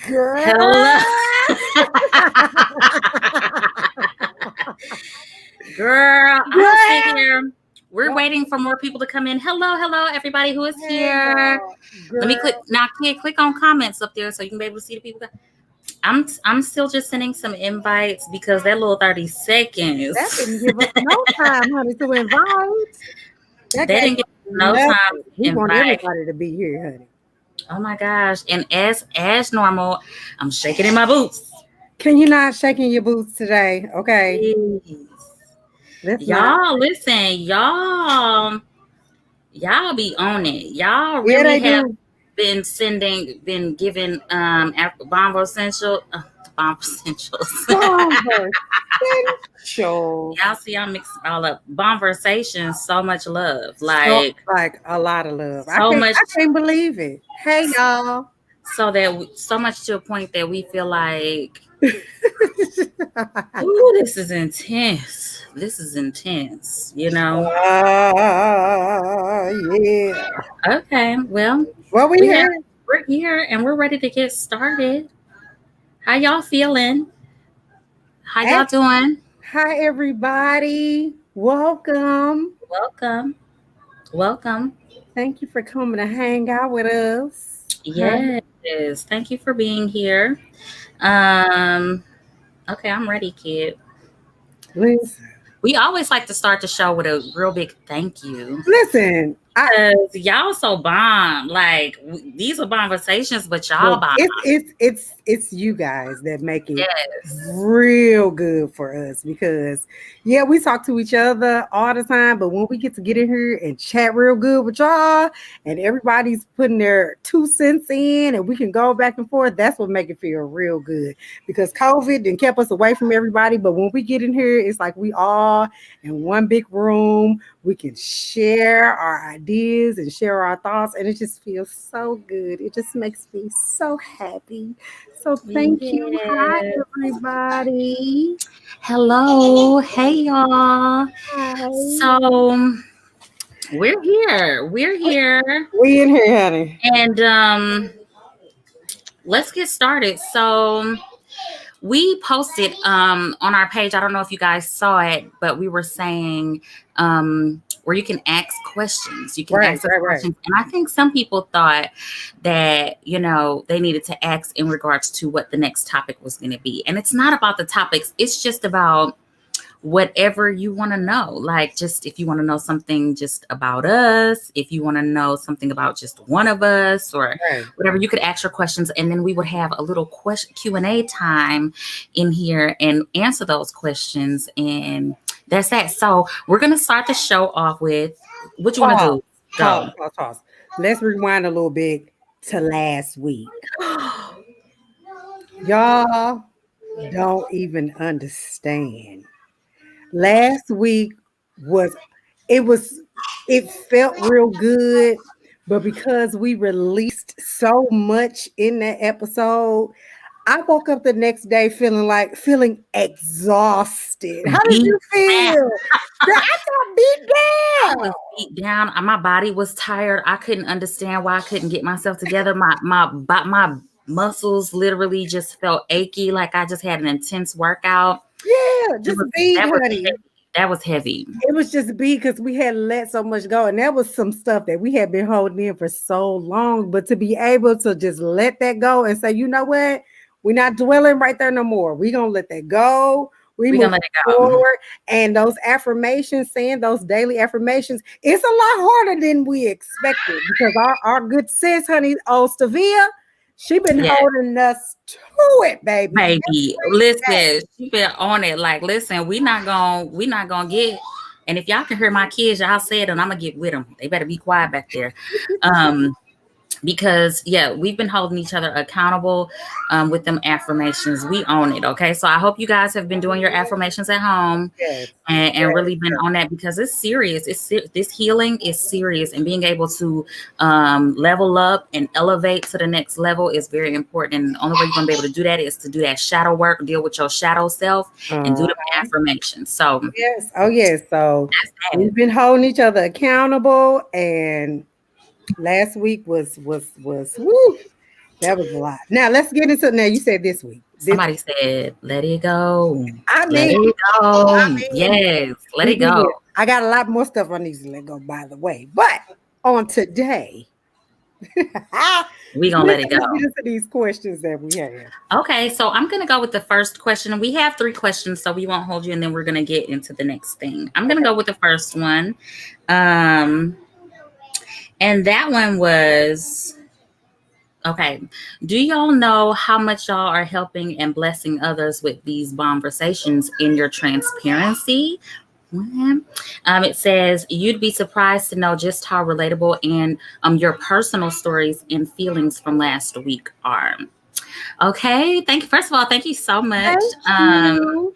Girl. Hello. Girl, I'm sitting here. We're waiting for more people to come in. Hello, everybody who is here. Let me click now. Click on comments up there so you can be able to see the people. I'm still just sending some invites because that little 30 seconds. That didn't give us no time, honey, to invite. They didn't get no time to We want invite. everybody to be here, honey. Oh my gosh! And as normal, I'm shaking in my boots. Can you not shaking your boots today? Okay. Y'all, listen, y'all be on it. Y'all really have been giving Bomber Essentials. Y'all see, I'm mixing all up. Bombersations, so much love, like a lot of love. So much. I can't believe it. Hey y'all. So much to a point that we feel like, ooh, this is intense. This is intense, you know. Yeah. Okay, well, we here. We're here and we're ready to get started. How y'all feeling? How y'all doing? Hi, everybody. Welcome. Thank you for coming to hang out with us. Yes. Thank you for being here. Okay, I'm ready, kid. Listen. We always like to start the show with a real big thank you. Listen, because y'all so bomb. Like these are conversations, but y'all bomb. It's you guys that make it real good for us because we talk to each other all the time, but when we get in here and chat real good with y'all and everybody's putting their 2 cents in and we can go back and forth, that's what make it feel real good because COVID done kept us away from everybody, but when we get in here, it's like we all in one big room. We can share our ideas and share our thoughts, and it just feels so good. It just makes me so happy. So thank you. Hi, everybody. Hello. Hey, y'all. Hi. So we're here. We in here, honey. And let's get started. So we posted on our page, I don't know if you guys saw it, but we were saying where you can ask questions. You can ask us questions. And I think some people thought that, they needed to ask in regards to what the next topic was going to be. And it's not about the topics. It's just about whatever you want to know. Like, just if you want to know something just about us, if you want to know something about just one of us or whatever, you could ask your questions, and then we would have a little Q&A time in here and answer those questions. And that's that. So we're going to start the show off with, what you want to do? Pause. Let's rewind a little bit to last week. Y'all don't even understand. Last week it felt real good, but because we released so much in that episode, I woke up the next day feeling exhausted. How did you feel? I got beat down. I was beat down. My body was tired. I couldn't understand why I couldn't get myself together. My muscles literally just felt achy, like I just had an intense workout. Yeah, just honey. That was heavy. It was just because we had let so much go. And that was some stuff that we had been holding in for so long. But to be able to just let that go and say, you know what? We're not dwelling right there no more. We're going to let that go. We're going to let it forward. And those affirmations, saying those daily affirmations, it's a lot harder than we expected because our good sis, honey, Stavia, she been holding us to it, baby. Listen, she been on it. Like, listen, we not gonna get. And if y'all can hear my kids, y'all say it, and I'm gonna get with them. They better be quiet back there. Because we've been holding each other accountable with them affirmations. We own it. Okay. So I hope you guys have been doing your affirmations at home and really been on that because it's serious. This healing is serious, and being able to level up and elevate to the next level is very important. And the only way you're gonna be able to do that is to do that shadow work, deal with your shadow self, and do the affirmations. So so we've been holding each other accountable, and last week was woo. That was a lot. Now let's get into. Now you said this week. Somebody said, "Let it go." I Let mean, it go. Yes, let it go. I got a lot more stuff I need to let go, by the way. But on today, we gonna let it go. Get into these questions that we have. Okay, so I'm gonna go with the first question. We have 3 questions, so we won't hold you, and then we're gonna get into the next thing. I'm gonna go with the first one, and that one was. Okay. Do y'all know how much y'all are helping and blessing others with these conversations in your transparency? It says you'd be surprised to know just how relatable and your personal stories and feelings from last week are. Okay. Thank you. First of all, thank you so much. Thank you.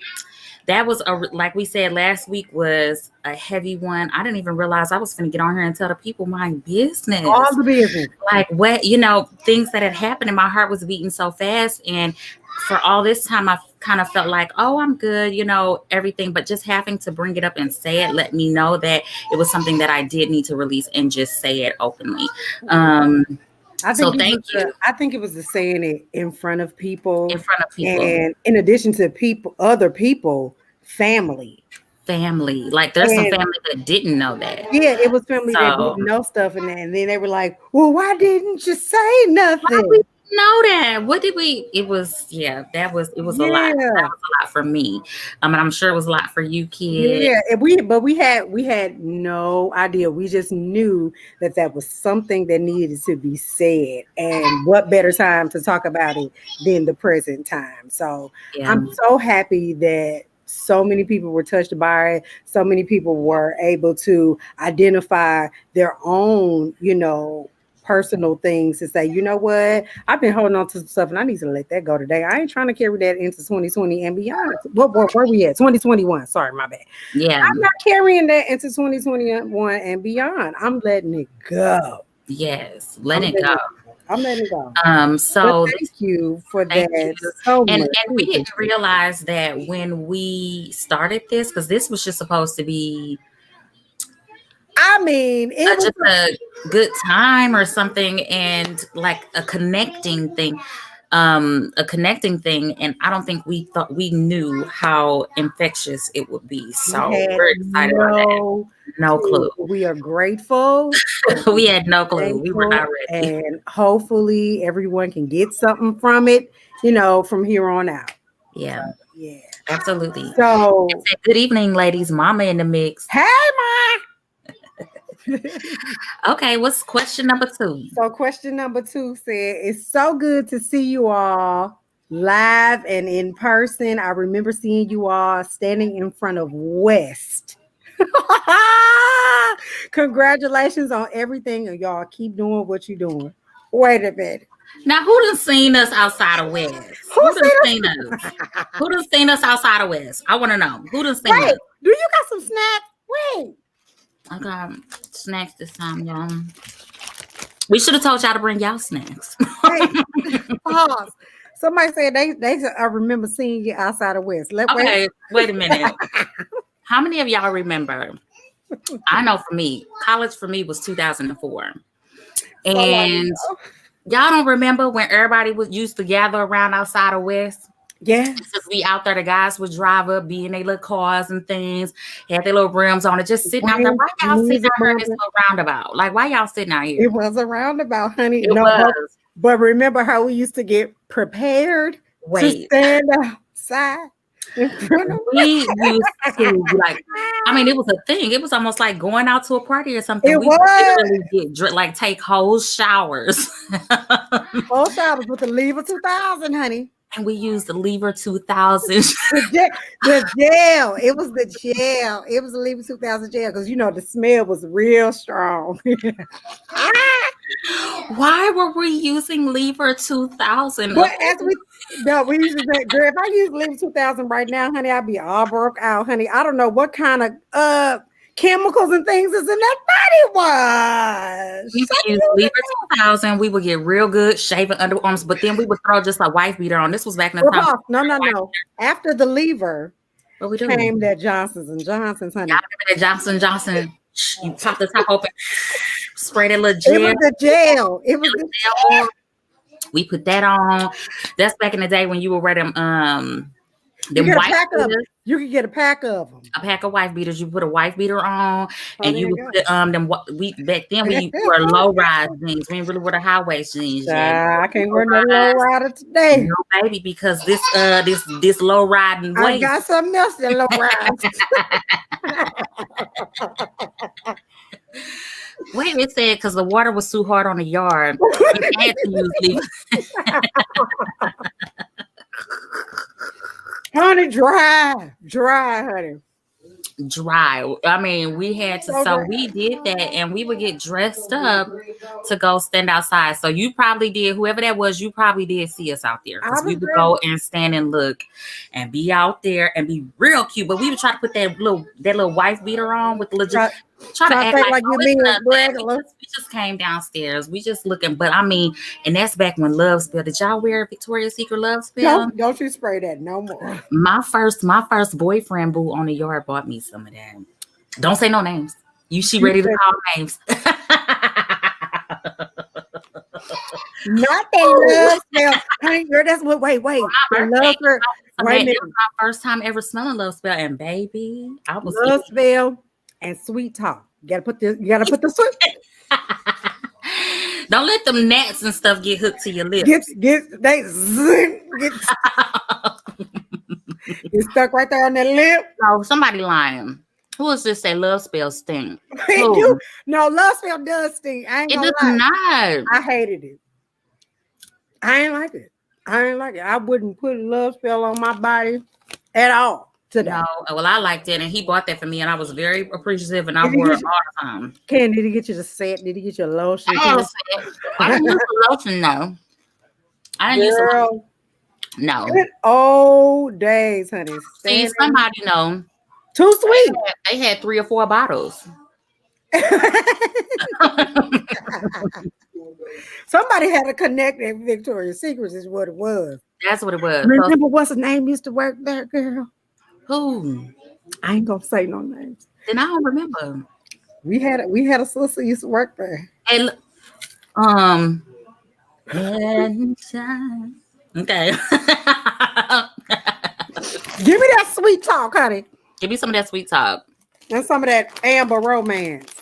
That was like we said last week was a heavy one. I didn't even realize I was going to get on here and tell the people my business. All the business. Like what, things that had happened, and my heart was beating so fast. And for all this time, I kind of felt like, oh, I'm good, everything. But just having to bring it up and say it let me know that it was something that I did need to release and just say it openly. Thank you. I think it was the saying it in front of people. In front of people. And in addition to other people, family. Like there's some family that didn't know that. Yeah, it was family that didn't know stuff, and then they were like, well, why didn't you say nothing? Why we know that? What did we? It was a lot. That was a lot for me. And I'm sure it was a lot for you, kid. Yeah, and we had no idea. We just knew that was something that needed to be said, and what better time to talk about it than the present time. So I'm so happy that so many people were touched by it. So many people were able to identify their own, personal things to say, you know what, I've been holding on to some stuff and I need to let that go today. I ain't trying to carry that into 2020 and beyond. Where we at? 2021. Sorry, my bad. Yeah. I'm not carrying that into 2021 and beyond. I'm letting it go. Yes, let it go. I'm letting it go. So thank you for that. So and we didn't realize that when we started this, because this was just supposed to be, it was just a good time or something, and like a connecting thing. And I don't think we knew how infectious it would be. So we're excited about that. No clue. We are grateful. We had no clue. We were not ready. And hopefully everyone can get something from it, from here on out. Yeah. Yeah. Absolutely. So good evening, ladies. Mama in the mix. Hey, Ma. Okay, what's question number 2? So question number 2 said, it's so good to see you all live and in person. I remember seeing you all standing in front of West. Congratulations on everything, and y'all keep doing what you're doing. Wait a minute. Now, who done seen us outside of West? Who done seen us? Who done seen us outside of West? I want to know. Who done seen us? Do you got some snacks? Wait. I got snacks this time, y'all. We should have told y'all to bring y'all snacks. Hey, pause. Somebody said they I remember seeing you outside of West. Wait a minute. How many of y'all remember? I know for me, college for me was 2004. And y'all don't remember when everybody used to gather around outside of West? Yeah. Just be out there, the guys would drive up, be in their little cars and things, had their little rims on it, just sitting out there. Why y'all sitting out here in this little roundabout? Like, why y'all sitting out here? It was a roundabout, honey. It was. But remember how we used to get prepared to stand outside? We used to it was a thing. It was almost like going out to a party or something. We literally take whole showers. Whole showers with the Lever 2000, honey. And we used the Lever 2000. The gel. It was the gel. It was the Lever 2000 gel because the smell was real strong. Why were we using Lever 2000? Well, we used to say, girl, if I use Lever 2000 right now, honey, I'd be all broke out, honey. I don't know what kind of chemicals and things is in that body wash. We used Lever 2000. We would get real good shaving underarms, but then we would throw just a wife beater on. This was back in the time. No. After the Lever came that Johnson's, honey. Y'all remember that Johnson? You pop the top open, spray that little gel. It was the gel. We put that on. That's back in the day when you were wearing You get a white pack of beaters, You can get a pack of them. a pack of wife beaters. You put a wife beater on, Oh, and there you you would go. put we back then we wore low rise jeans. We didn't really wear the high waist jeans yet. I can't wear no low rider today. No, baby, because this low riding I waist. got something else that low rides. Wait, it said because the water was too hard on the yard. We had to use leave. Honey, dry, honey. Dry. I mean, we had to, so we did that, and we would get dressed up to go stand outside. So you probably did, whoever that was, you probably did see us out there because we would go and stand and look and be out there and be real cute. But we would try to put that little wife beater on with the legit. Try to act like you mean regular. We just came downstairs. We just looking, but I mean, and that's back when Love Spell. Did y'all wear Victoria's Secret Love Spell? No, don't you spray that no more. My first boyfriend boo on the yard bought me some of that. Don't say no names. She ready to call names. Not that Love Spell. Honey, girl, that's what. Wait. Love Spell. Wait, it was my first time ever smelling Love Spell, and baby, I was Love Spell. And Sweet Talk. You gotta put the sweet. Don't let them gnats and stuff get hooked to your lips. Get stuck right there on that lip. Oh, somebody lying. Who was this say Love Spell stink? No, Love Spell does stink. I ain't gonna lie. Not. I hated it. I ain't like it. I wouldn't put Love Spell on my body at all. Today. No, well, I liked it, and he bought that for me, and I was very appreciative, and I wore it all the time. Ken, did he get you the set? Did he get you a lotion? I didn't use the lotion, though. I didn't use the lotion. No. Good old days, honey. See, somebody know. Too sweet. They had 3 or 4 bottles. Somebody had to connect at Victoria's Secrets is what it was. That's what it was. Remember what's his name used to work there, girl? Who? I ain't gonna say no names. Then I don't remember. We had a sister used to work there. And okay. Give me that Sweet Talk, honey. Give me some of that Sweet Talk. And some of that Amber Romance.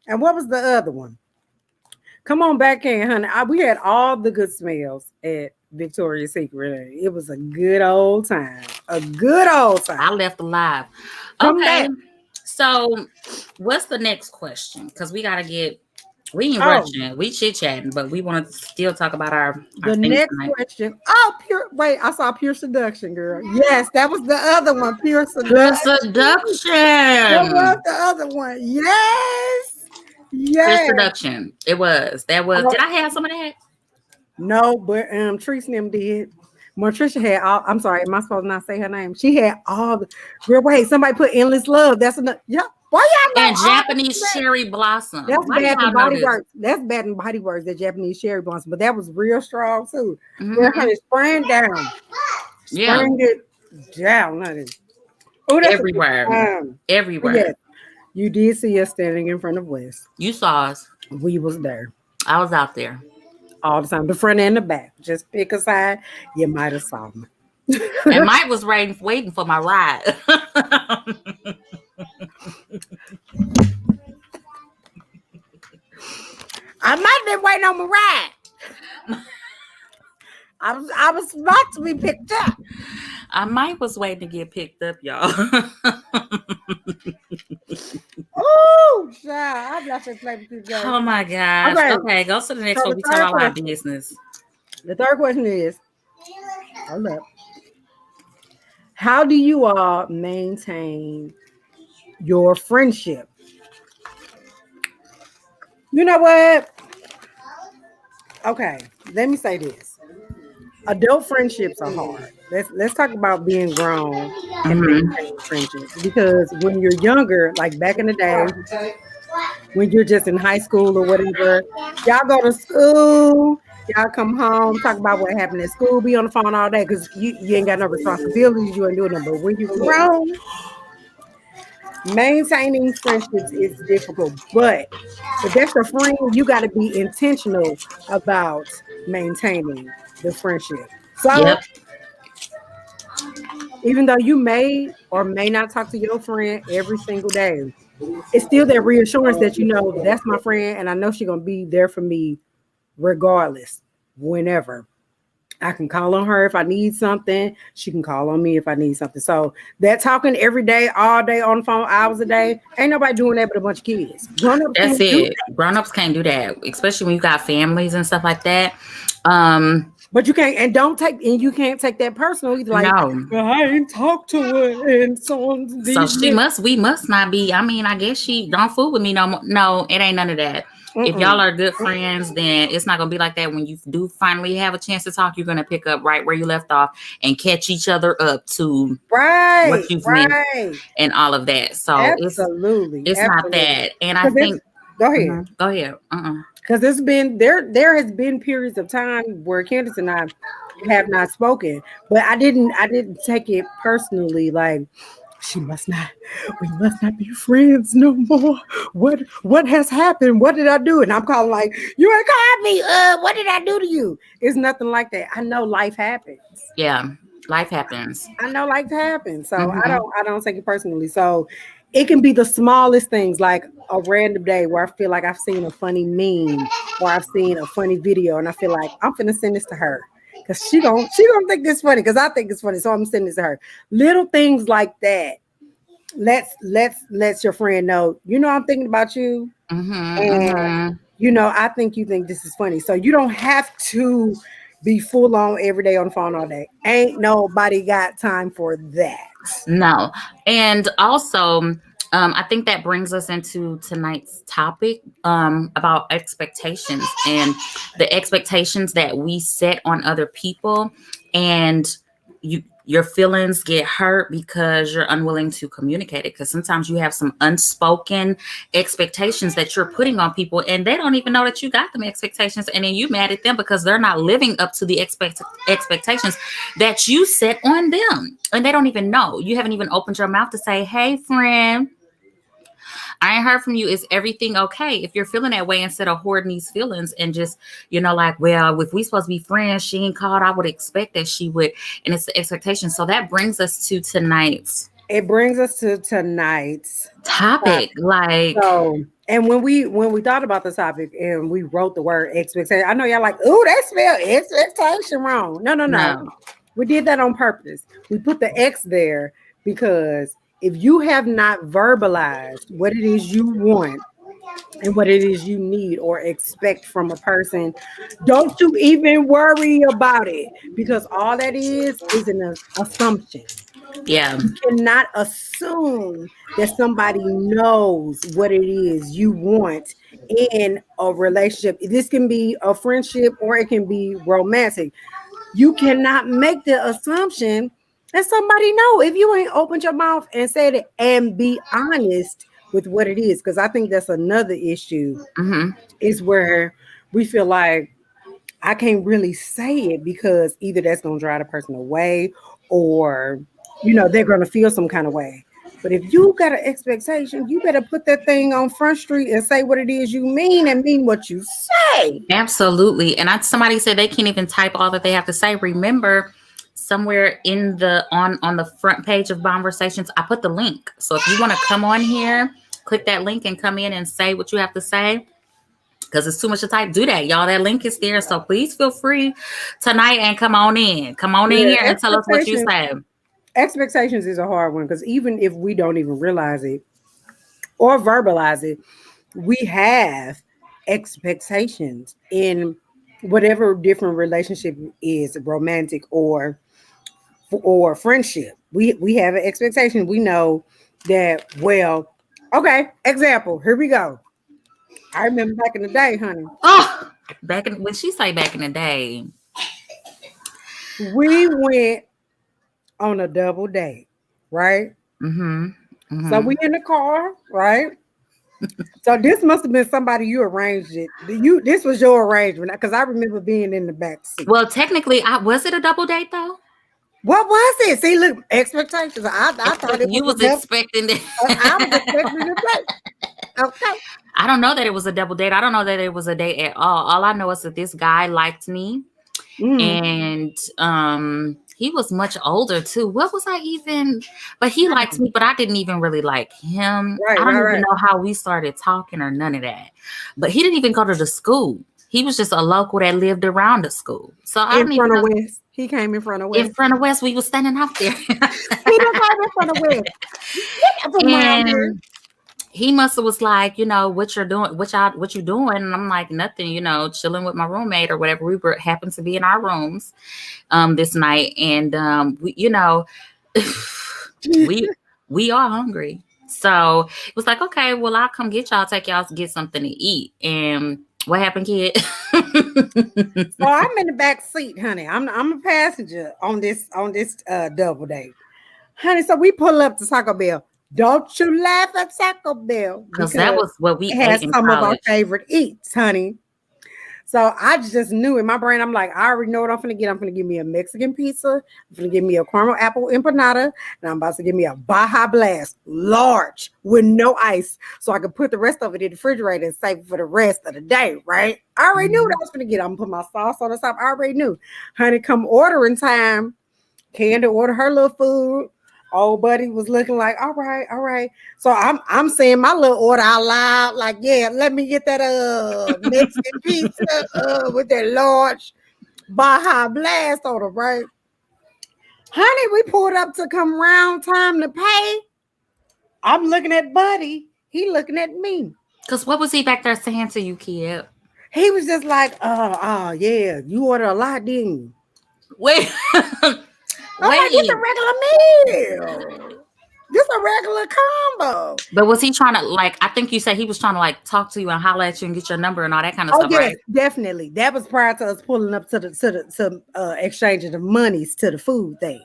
And what was the other one? Come on back in, honey. We had all the good smells at Victoria's Secret. It was a good old time. A good old time. I left alive. Okay. So what's the next question? Because we ain't rushing. We chit-chatting, but we want to still talk about our the next question. Oh, I saw Pure Seduction, girl. Yes, that was the other one. Pure Seduction. That was the other one. Yes. Pure Seduction. It was. That was. Did I have some of that? No, but Trish and them did. Matricia had all. I'm sorry, am I supposed to not say her name? She had all the girl. Wait, somebody put Endless Love. That's enough. Yeah. Why y'all know? And Japanese Cherry Blossom. That's Bath and Body Works. That's Bath and Body Works. The Japanese Cherry Blossom, but that was real strong too. It sprang down. Sprang it down. Oh, everywhere. Everywhere. Yes, you did see us standing in front of West. You saw us. We was there. I was out there. All the time, the front and the back. Just pick a side. You might have saw me. And Mike was waiting for my ride. I might have been waiting on my ride. I was about to be picked up. Mike was waiting to get picked up, y'all. Oh, child. I'm not just playing with you. Oh my gosh. Okay, go to the next one. We tell all our business. The third question is, hold up. How do you all maintain your friendship? You know what? Okay, let me say this. Adult friendships are hard. Let's talk about being grown and maintaining friendships. Because when you're younger, like back in the day, when you're just in high school or whatever, y'all go to school, y'all come home, talk about what happened at school, be on the phone all day because you ain't got no responsibilities, you ain't doing them. But when you're grown, maintaining friendships is difficult. But if that's your friend, you got to be intentional about maintaining the friendship. So Yep. even though you may or may not talk to your friend every single day, it's still that reassurance that you know that's my friend and I know she's gonna be there for me regardless, whenever. I can call on her if I need something. She can call on me if I need something. So that talking every day, all day on the phone, hours a day, ain't nobody doing that but a bunch of kids. Grown-ups That's can't do it. that. Grown-ups can't do that, especially when you got families and stuff like that. But you can't, and don't take, and you can't take that personal either. Like, No. well, I ain't talked to her, and so So we must not be. I mean, I guess she don't fool with me no more. No, it ain't none of that. If y'all are good friends, then it's not gonna be like that. When you do finally have a chance to talk, you're gonna pick up right where you left off and catch each other up to what you've missed and all of that. So absolutely, it's not that. And I think go ahead. Go ahead. Because there's been there has been periods of time where Candace and I have not spoken, but I didn't take it personally. Like, we must not be friends no more. What has happened? What did I do? And I'm calling like, you ain't called me. What did I do to you? It's nothing like that. I know life happens. Yeah, life happens. I know life happens. So I don't take it personally. So it can be the smallest things, like a random day where I feel like I've seen a funny meme or I've seen a funny video and I feel like I'm finna send this to her because she don't think this funny because I think it's funny. So I'm sending this to her. Little things like that. Let's your friend know, I'm thinking about you. And I think you think this is funny. So you don't have to be full on every day on the phone all day. Ain't nobody got time for that. No. And also, I think that brings us into tonight's topic about expectations and the expectations that we set on other people, and your feelings get hurt because you're unwilling to communicate it. Because sometimes you have some unspoken expectations that you're putting on people and they don't even know that you got them expectations. And then you mad at them because they're not living up to the expectations that you set on them. And they don't even know. You haven't even opened your mouth to say, hey, friend, I ain't heard from you. Is everything okay? If you're feeling that way, instead of hoarding these feelings and just, like, well, if we supposed to be friends, she ain't called, I would expect that she would. And it's the expectation. So that brings us to tonight's. It brings us to tonight's topic. Like, so, and when we thought about the topic and we wrote the word expectation, I know y'all like, oh, that spelled expectation wrong. No. We did that on purpose. We put the X there because if you have not verbalized what it is you want and what it is you need or expect from a person, don't you even worry about it, because all that is an assumption. Yeah. You cannot assume that somebody knows what it is you want in a relationship. This can be a friendship or it can be romantic. You cannot make the assumption that somebody know if you ain't opened your mouth and said it and be honest with what it is. Because I think that's another issue is where we feel like I can't really say it because either that's going to drive the person away or, they're going to feel some kind of way. But if you got an expectation, you better put that thing on Front Street and say what it is you mean and mean what you say. Absolutely. And somebody said they can't even type all that they have to say. Remember, somewhere in on the front page of Bomversations, I put the link. So if you want to come on here, click that link and come in and say what you have to say, because it's too much to type. Do that, y'all. That link is there. So please feel free tonight and come on in. Come on in here and tell us what you say. Expectations is a hard one because even if we don't even realize it or verbalize it, we have expectations in whatever different relationship is, romantic or friendship. We have an expectation. We know that, well, okay, example, here we go. I remember back in the day, honey. Oh, when she say back in the day, we went on a double date, right? So we in the car, right? So this must have been somebody you arranged it. This was your arrangement, because I remember being in the back seat. Well, technically, was it a double date though? What was it? See, look, expectations. I thought it you was expecting it. I was expecting it. Okay. I don't know that it was a double date. I don't know that it was a date at all I know is that this guy liked me. And he was much older too. What was I even? But he liked me, but I didn't even really like him. I don't even know how we started talking or none of that. But he didn't even go to the school. He was just a local that lived around the school. So I don't even know. West. He came in front of West. In front of West, we were standing out there. He didn't come in front of West. And he must have was like, you know, what you're doing, what you doing? And I'm like, nothing, you know, chilling with my roommate or whatever. We were happened to be in our rooms this night, and we, you know, we are hungry. So it was like, okay, well, I'll come get y'all, take y'all to get something to eat. And what happened, kid? So I'm in the back seat, honey. I'm a passenger on this double date, honey. So we pull up to Taco Bell. Don't you laugh at Taco Bell, because that was what we had some of our favorite eats, honey. So I just knew in my brain, I'm like, I already know what I'm gonna get. I'm gonna give me a Mexican pizza. I'm gonna give me a caramel apple empanada, and I'm about to give me a Baja Blast, large with no ice, so I can put the rest of it in the refrigerator and save it for the rest of the day. Right? I already knew what I was gonna get. I'm gonna put my sauce on the top. I already knew, honey. Come ordering time, Candy order her little food. Old buddy was looking like, all right. So I'm saying my little order out loud, like, yeah, let me get that Mexican pizza with that large Baja Blast on it, right? Honey, we pulled up to come round time to pay. I'm looking at Buddy. He looking at me. Because what was he back there saying to you, kid? He was just like, oh, yeah, you ordered a lot, didn't you? Wait. Like, it's a regular meal. This a regular combo. But was he trying to, like, I think you said he was trying to like talk to you and holler at you and get your number and all that kind of stuff, yes, right? Definitely. That was prior to us pulling up to exchanging the monies to the food thing.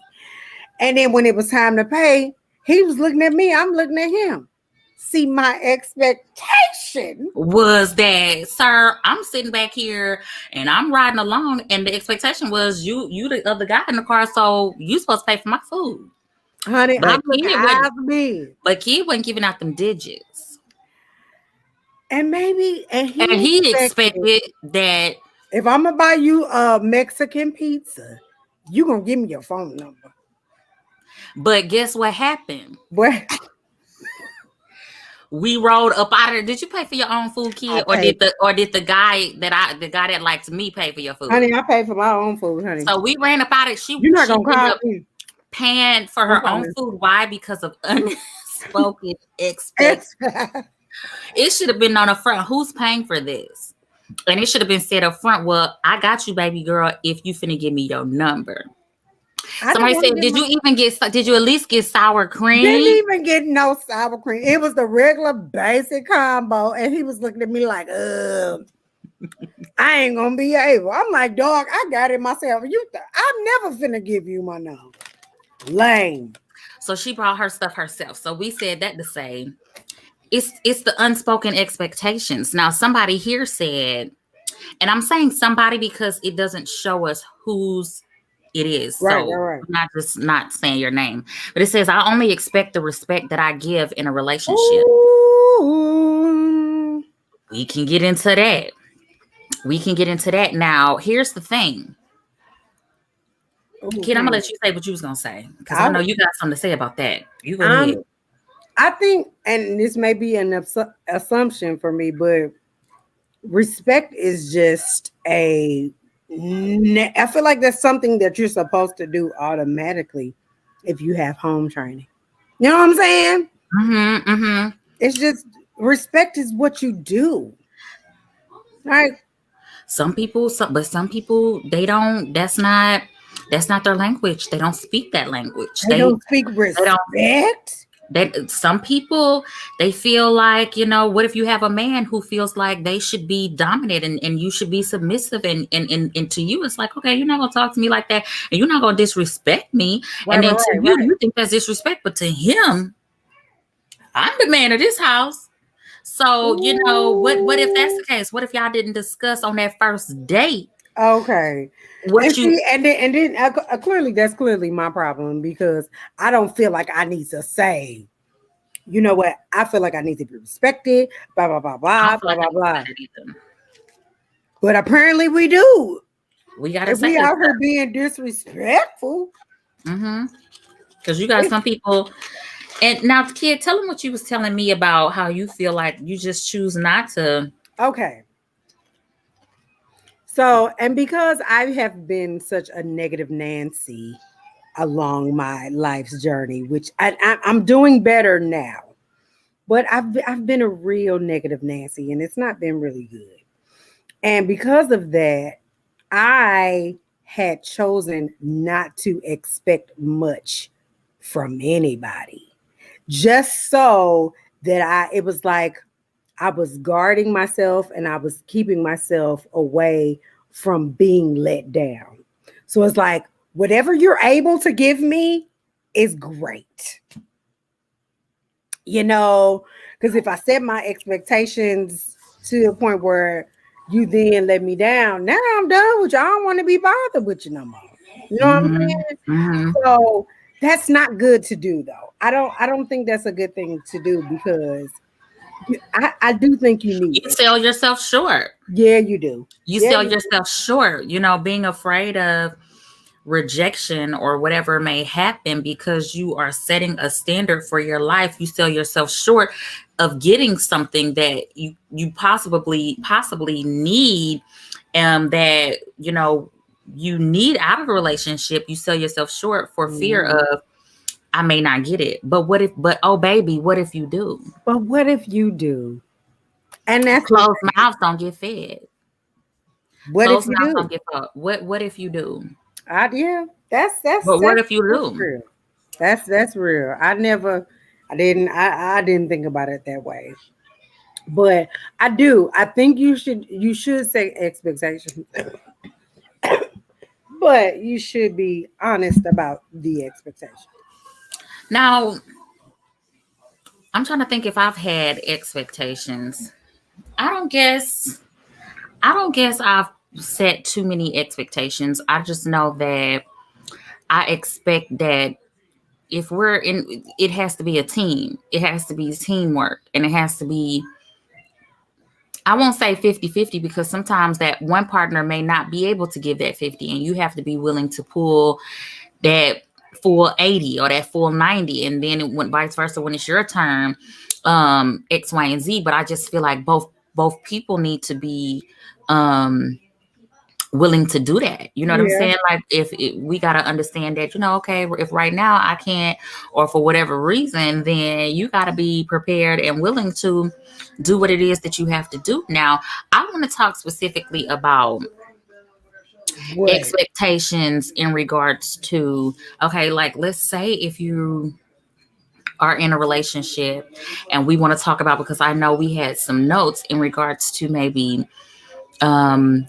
And then when it was time to pay, he was looking at me. I'm looking at him. See, my expectation was that, sir, I'm sitting back here and I'm riding along, and the expectation was you the other guy in the car, so you supposed to pay for my food, honey. But kid wasn't giving out them digits, and maybe he expected that if I'm gonna buy you a Mexican pizza, you gonna give me your phone number. But guess what happened? What? We rolled up out of there. Did you pay for your own food, kid, or did the guy that liked me pay for your food? Honey, I paid for my own food, honey. So we ran up out of it. You're not gonna call me. Paying for her own food. Why? Because of unspoken expectations. It should have been on the front. Who's paying for this? And it should have been said up front. Well, I got you, baby girl, if you finna give me your number. Somebody said, did you at least get sour cream? Didn't even get no sour cream. It was the regular basic combo. And he was looking at me like, I ain't gonna be able. I'm like, dog, I got it myself. I'm never finna give you my number. Lame. So she brought her stuff herself. So we said that to say, it's the unspoken expectations. Now, somebody here said, and I'm saying somebody because it doesn't show us whose it is. Right. I'm not saying your name, but it says, I only expect the respect that I give in a relationship. Ooh. We can get into that. Now, here's the thing. Kid, I'm gonna let you say what you was gonna say, because I know you got something to say about that. You go ahead. I think, and this may be an assumption for me, but respect is just I feel like that's something that you're supposed to do automatically if you have home training. You know what I'm saying? Mm-hmm. It's just respect is what you do. Right? Some people, they don't. That's not their language. They don't speak that language. They don't speak respect. Some people, they feel like, what if you have a man who feels like they should be dominant and you should be submissive and to you, it's like, okay, you're not going to talk to me like that and you're not going to disrespect me. And then you think that's disrespect, but to him, I'm the man of this house. So, what if that's the case? What if y'all didn't discuss on that first date? Okay. Clearly that's clearly my problem, because I don't feel like I need to say you know what? I feel like I need to be respected, blah, blah, blah, I blah, don't feel blah, like blah, I blah. do that either. But apparently we do. We gotta If say we it. out here being disrespectful. Because you got some people. And now, kid, tell them what you was telling me about how you feel like you just choose not to. Okay. So, and because I have been such a negative Nancy along my life's journey, which I'm doing better now, but I've been a real negative Nancy, and it's not been really good. And because of that, I had chosen not to expect much from anybody, just so that it was like I was guarding myself and I was keeping myself away from being let down. So it's like, whatever you're able to give me is great. You know, because if I set my expectations to the point where you then let me down, now I'm done with you. I don't want to be bothered with you no more. You know what I'm saying? So that's not good to do, though. I don't think that's a good thing to do, because I do think you need You sell yourself short. Yeah, you do. You sell yourself short, being afraid of rejection or whatever may happen because you are setting a standard for your life. You sell yourself short of getting something that you possibly need, that you need out of a relationship. You sell yourself short for fear of, I may not get it. But oh baby, what if you do? But what if you do? And that's closed mouths don't get fed. What if you do? Don't get fed. What if you do? Yeah, that's. But what if you do? Real. That's real. I didn't think about it that way. But I do. I think you should set expectations. But you should be honest about the expectation. Now, I'm trying to think if I've had expectations. I don't guess I've set too many expectations. I just know that I expect that if we're in, it has to be a team. It has to be teamwork, and it has to be, I won't say 50-50, because sometimes that one partner may not be able to give that 50, and you have to be willing to pull that full 80 or that full 90. And then it went vice versa when it's your turn, X, Y, and Z. But I just feel like both people need to be willing to do that. You know what I'm saying? Like, if we got to understand that, okay, if right now I can't, or for whatever reason, then you got to be prepared and willing to do what it is that you have to do. Now, I want to talk specifically about expectations in regards to, okay, like, let's say if you are in a relationship, and we want to talk about, because I know we had some notes in regards to maybe can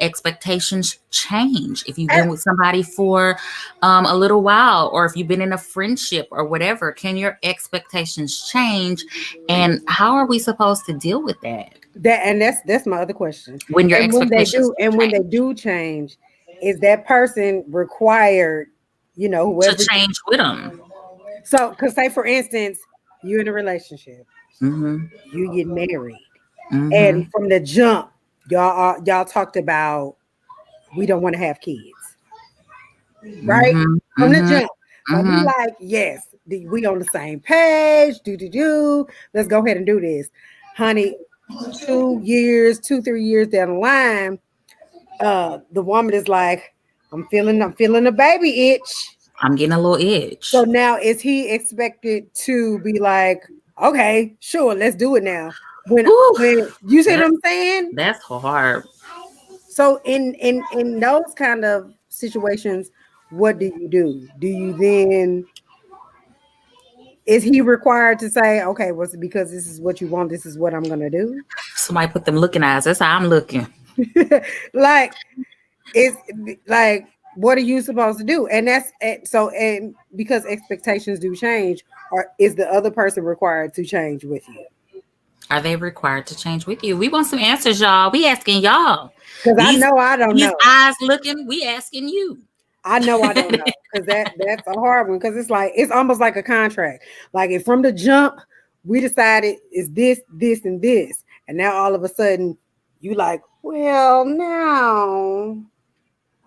expectations change if you've been with somebody for a little while, or if you've been in a friendship or whatever? Can your expectations change, and how are we supposed to deal with that? That's my other question. When your expectations when they do change, is that person required, whoever to change with them? So, because say for instance, you're in a relationship, you get married, and from the jump, y'all talked about, we don't want to have kids, right? From the jump, so we like, yes, we on the same page. Let's go ahead and do this, honey. 3 years down the line, the woman is like, I'm feeling a baby itch. I'm getting a little itch. So now, is he expected to be like, okay, sure, let's do it now? When you see what I'm saying? That's hard. So in those kind of situations, what do? Do you then, is he required to say, okay, well, because this is what you want, this is what I'm gonna do? Somebody put them looking eyes. That's how I'm looking. Like, it's like, what are you supposed to do? And that's so, and because expectations do change, or is the other person required to change with you? Are they required to change with you? We want some answers, y'all. We asking y'all. Because I know I don't know. Eyes looking, we asking you. I know I don't know because that's a hard one because it's almost like a contract. Like if from the jump we decided it's this, this, and this, and now all of a sudden you like, well, now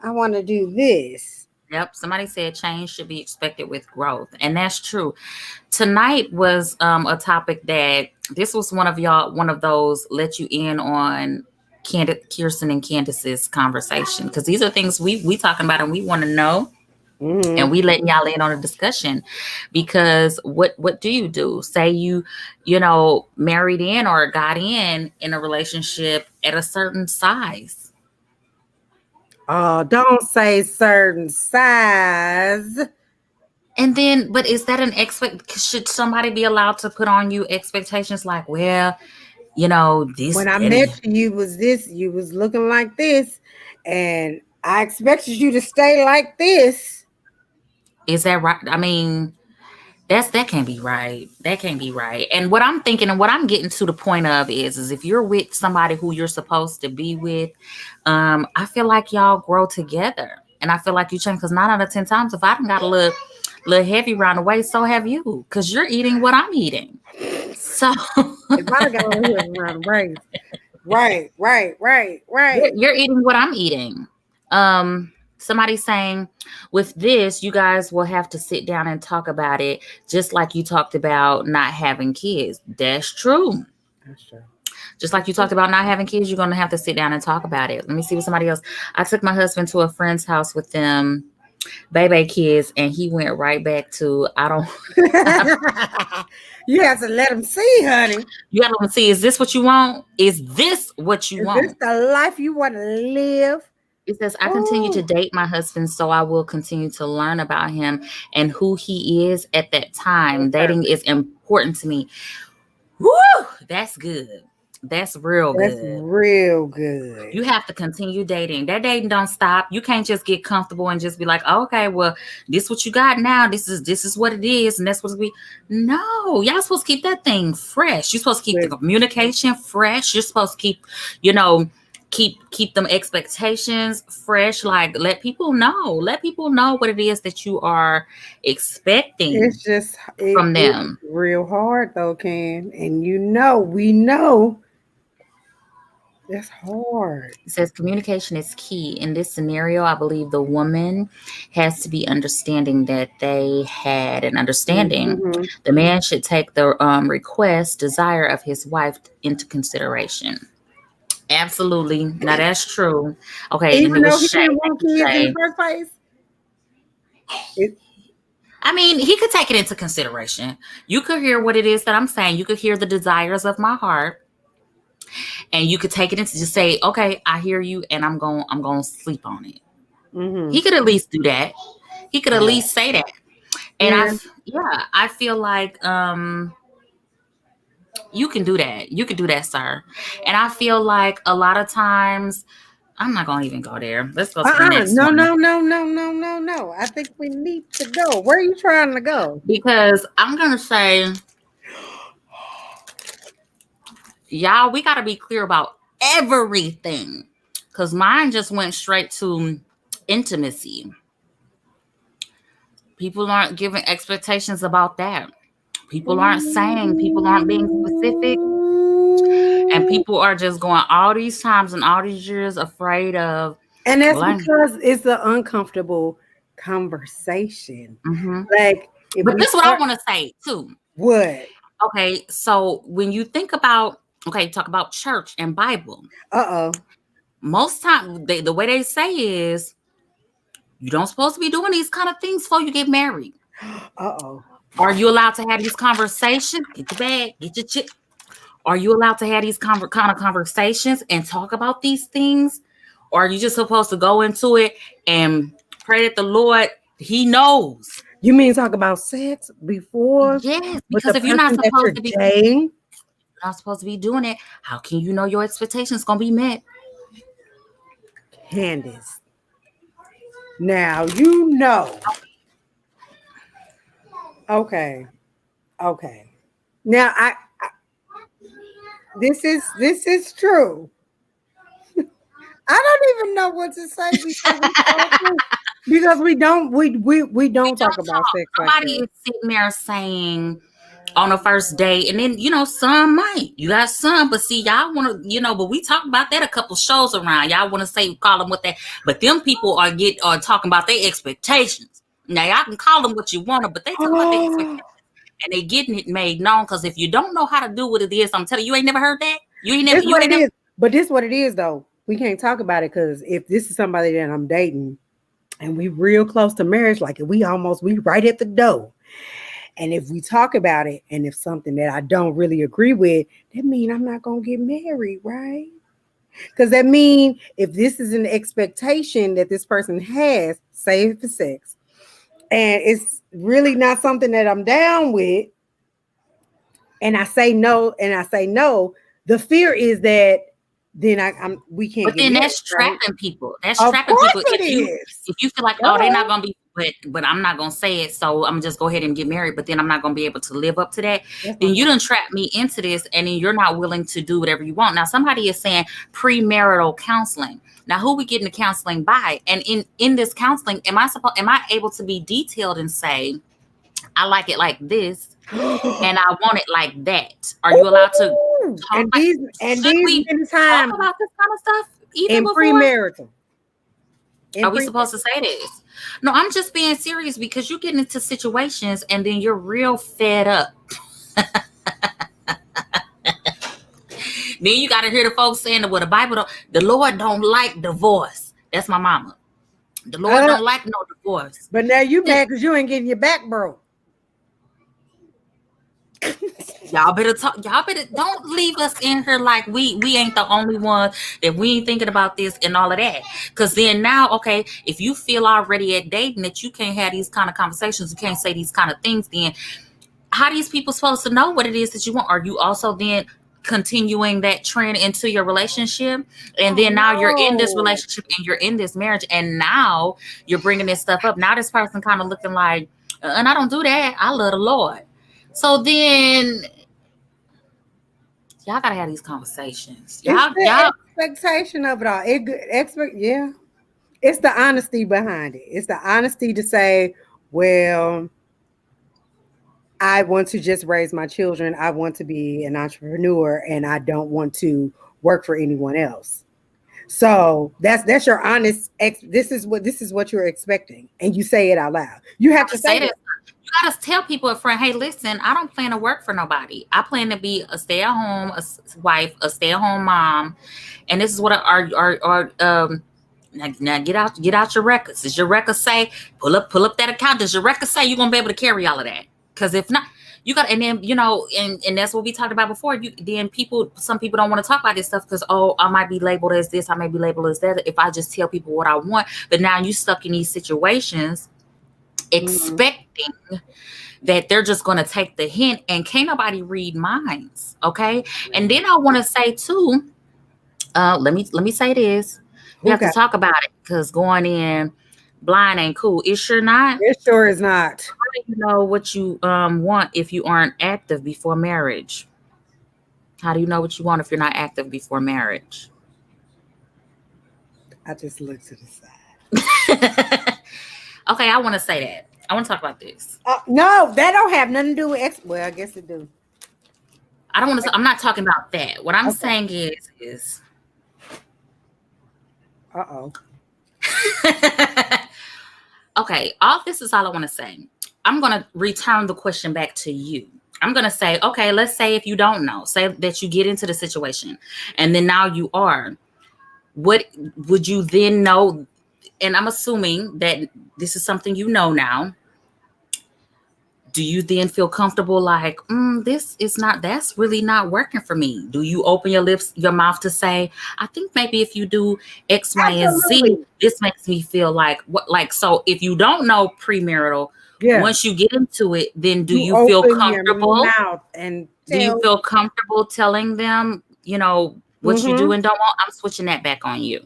I want to do this. Yep. Somebody said change should be expected with growth. And that's true. Tonight was a topic that this was one of those let you in on Kirsten and Candace's conversation. Because these are things we talking about and we want to know. Mm-hmm. And we letting y'all in on a discussion because what do you do? Say you married in or got in a relationship at a certain size. Oh, don't say certain size. And then, but is that an should somebody be allowed to put on you expectations like, well, this. When I met you, you was this, you was looking like this, and I expected you to stay like this. Is that right? I mean, that can't be right. That can't be right. And what I'm thinking and what I'm getting to the point of is if you're with somebody who you're supposed to be with, I feel like y'all grow together. And I feel like you change because 9 out of 10 times, if I done got a little heavy around the waist, so have you. Because you're eating what I'm eating. So if I got a little heavy around the waist. Right. You're eating what I'm eating. Somebody's saying with this, you guys will have to sit down and talk about it, just like you talked about not having kids. That's true. That's true. Just like you talked about not having kids, you're going to have to sit down and talk about it. Let me see what somebody else. I took my husband to a friend's house with them baby kids, and he went right back to, I don't. You have to let him see, honey. You got to let him see, is this what you want? Is this what you want? Is this the life you want to live? It says, I continue to date my husband, so I will continue to learn about him and who he is at that time. Okay. Dating is important to me. Woo! That's good. That's real good. That's real good. You have to continue dating. That dating don't stop. You can't just get comfortable and just be like, oh, okay, well, this is what you got now. This is what it is, and that's what it be. No, y'all supposed to keep that thing fresh. You're supposed to keep the communication fresh. You're supposed to keep, keep them expectations fresh. Like let people know what it is that you are expecting. It's just from them. Real hard though, Ken. And we know that's hard. It says communication is key. In this scenario, I believe the woman has to be understanding that they had an understanding. Mm-hmm. The man should take the desire of his wife into consideration. Absolutely. Now that's true. Okay. Even though he didn't want kids in the first place. I mean, he could take it into consideration. You could hear what it is that I'm saying. You could hear the desires of my heart. And you could take it into just say, okay, I hear you, and I'm going to sleep on it. Mm-hmm. He could at least do that. He could at least say that. And I feel like you can do that. You can do that, sir. And I feel like a lot of times, I'm not going to even go there. Let's go to the next one. No. I think we need to go. Where are you trying to go? Because I'm going to say, y'all, we got to be clear about everything. Because mine just went straight to intimacy. People aren't giving expectations about that. People aren't saying, people aren't being specific. And people are just going all these times and all these years afraid of. And that's because it's an uncomfortable conversation. Mm-hmm. But this is what I want to say too. What? Okay, so when you think about, talk about church and Bible. Most time, the way they say is, you don't supposed to be doing these kind of things before you get married. Are you allowed to have these conversations? Get your bag, get your chip. Are you allowed to have these kind of conversations and talk about these things? Or are you just supposed to go into it and pray that the Lord, he knows? You mean talk about sex before? Yes, because if you're not supposed to be dating, you're not supposed to be doing it, how can you know your expectations going to be met? Candace. Now, you know. Okay. Now, this is true. I don't even know what to say because Because we don't talk about sex like Nobody that. is sitting there saying on a first date, and then some might. You got some, but see, y'all want to, but we talked about that a couple shows around. Y'all want to say call them what that, but them people are talking about their expectations. Now y'all can call them what you want to, but they talking about their expectations, and they getting it made known. Because if you don't know how to do what it is, I'm telling you, ain't never heard that. You ain't never. But this what it is though. We can't talk about it because if this is somebody that I'm dating, and we real close to marriage, like we right at the door. And if we talk about it, and if something that I don't really agree with, that means I'm not gonna get married, right? Because that means if this is an expectation that this person has, say for sex, and it's really not something that I'm down with, and I say no, the fear is that then we can't. But then that's trapping people. That's trapping people. If you feel like, oh, they're not gonna be, but I'm not gonna say it, so I'm just go ahead and get married. But then I'm not gonna be able to live up to that. Then you done trap me into this, and then you're not willing to do whatever you want. Now somebody is saying premarital counseling. Now who we getting the counseling by? And in this counseling, am I able to be detailed and say, I like it like this, and I want it like that? Are you allowed to talk talk about this kind of stuff even before premarital? Are we supposed to say this? No, I'm just being serious because you get into situations and then you're real fed up. Then you got to hear the folks saying that, well, the Lord don't like divorce. That's my mama. The Lord don't like no divorce. But now you mad because you ain't getting your back broke. Y'all better don't leave us in here like we ain't the only one that we ain't thinking about this and all of that. Because then now, okay, if you feel already at dating that you can't have these kind of conversations, you can't say these kind of things, then how are these people supposed to know what it is that you want? Are you also then continuing that trend into your relationship? And then now you're in this relationship and you're in this marriage, and now you're bringing this stuff up. Now this person kind of looking like, and I don't do that. I love the Lord. So then y'all gotta have these conversations. Y'all expectation of it all. Yeah. It's the honesty behind it. It's the honesty to say, well, I want to just raise my children. I want to be an entrepreneur, and I don't want to work for anyone else. So that's your honest. This is what you're expecting, and you say it out loud. You have to say it. You gotta tell people up front, hey, listen, I don't plan to work for nobody. I plan to be a stay-at-home wife, a stay-at-home mom, and this is what now get out your records. Does your record say pull up that account? Does your record say you're gonna be able to carry all of that? Because if not, you got, and then and that's what we talked about before. Some people don't want to talk about this stuff because I might be labeled as this, I may be labeled as that. If I just tell people what I want, but now you stuck in these situations, expecting that they're just going to take the hint, and can't nobody read minds. Okay. And then I want to say too, let me say this. We have to talk about it, because going in blind ain't cool. It sure not. It sure is not. How do you know what you want if you aren't active before marriage? How do you know what you want if you're not active before marriage? I just looked to the side. Okay, I want to say that. I want to talk about this. No, that don't have nothing to do with well, I guess it do. I don't want to. I'm not talking about that. What I'm saying is. Okay, all this is all I want to say. I'm going to return the question back to you. I'm going to say, okay, let's say if you don't know, say that you get into the situation and then now you are. What would you then know? And I'm assuming that this is something you know now. Do you then feel comfortable like, that's really not working for me? Do you open your mouth to say, I think maybe if you do X, Y, and Z, this makes me feel like what, like, so if you don't know premarital, once you get into it, then do you feel comfortable? And do you feel comfortable telling them, what you do and don't want? I'm switching that back on you.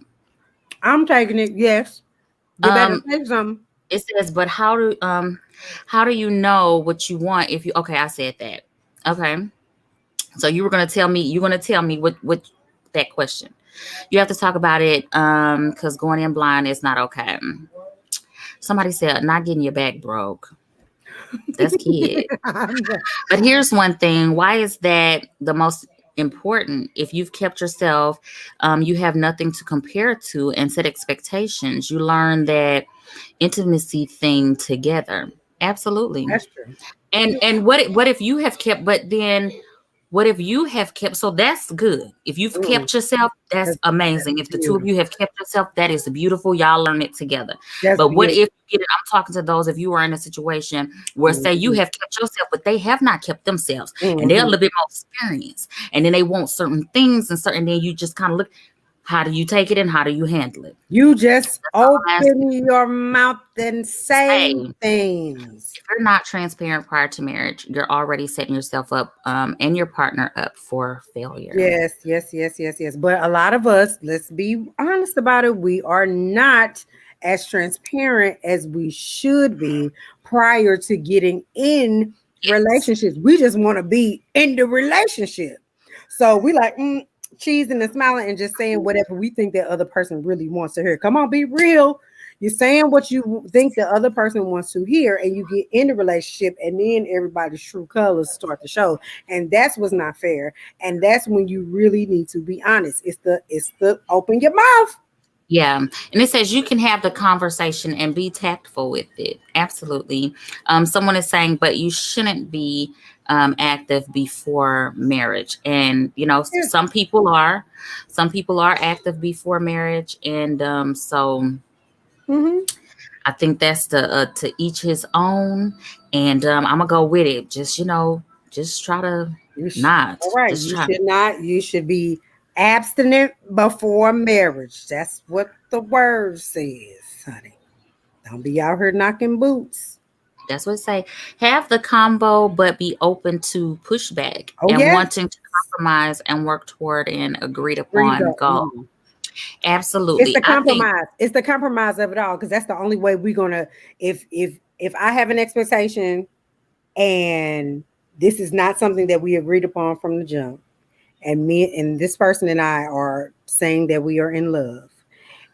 I'm taking it. Yes. You better say something. It says, but how do you know what you want if you, okay, I said that. Okay. So you're going to tell me what that question. You have to talk about it because going in blind is not okay. Somebody said, not getting your back broke. That's kid. But here's one thing. Why is that the most important? If you've kept yourself, you have nothing to compare to and set expectations. You learn that intimacy thing together. Absolutely. That's true. And what if you have kept, but then what if you have kept, so that's good. If you've kept yourself, that's amazing. If the two of you have kept yourself, that is beautiful. Y'all learn it together. But what if you get it? I'm talking to those, if you are in a situation where say you have kept yourself, but they have not kept themselves and they're a little bit more experienced and then they want certain things and then you just kind of look, how do you take it and how do you handle it? You just open your mouth and say things. If you're not transparent prior to marriage, you're already setting yourself up and your partner up for failure. Yes. But a lot of us, let's be honest about it, we are not as transparent as we should be prior to getting in relationships. We just want to be in the relationship. So we like, cheesing and smiling and just saying whatever we think the other person really wants to hear. Come on, be real. You're saying what you think the other person wants to hear, and you get in the relationship, and then everybody's true colors start to show. And that's what's not fair. And that's when you really need to be honest. It's the open your mouth. Yeah. And it says you can have the conversation and be tactful with it. Absolutely. Someone is saying, but you shouldn't be active before marriage. And, some people are active before marriage. And so I think that's to each his own. And I'm going to go with it. Just, just try to not. All right. You should be abstinent before marriage. That's what the word says, honey. Don't be out here knocking boots. That's what it say. Have the combo, but be open to pushback wanting to compromise and work toward an agreed upon goal. Absolutely. It's the compromise. It's the compromise of it all, because that's the only way we're gonna. If I have an expectation, and this is not something that we agreed upon from the jump, and me and this person and I are saying that we are in love.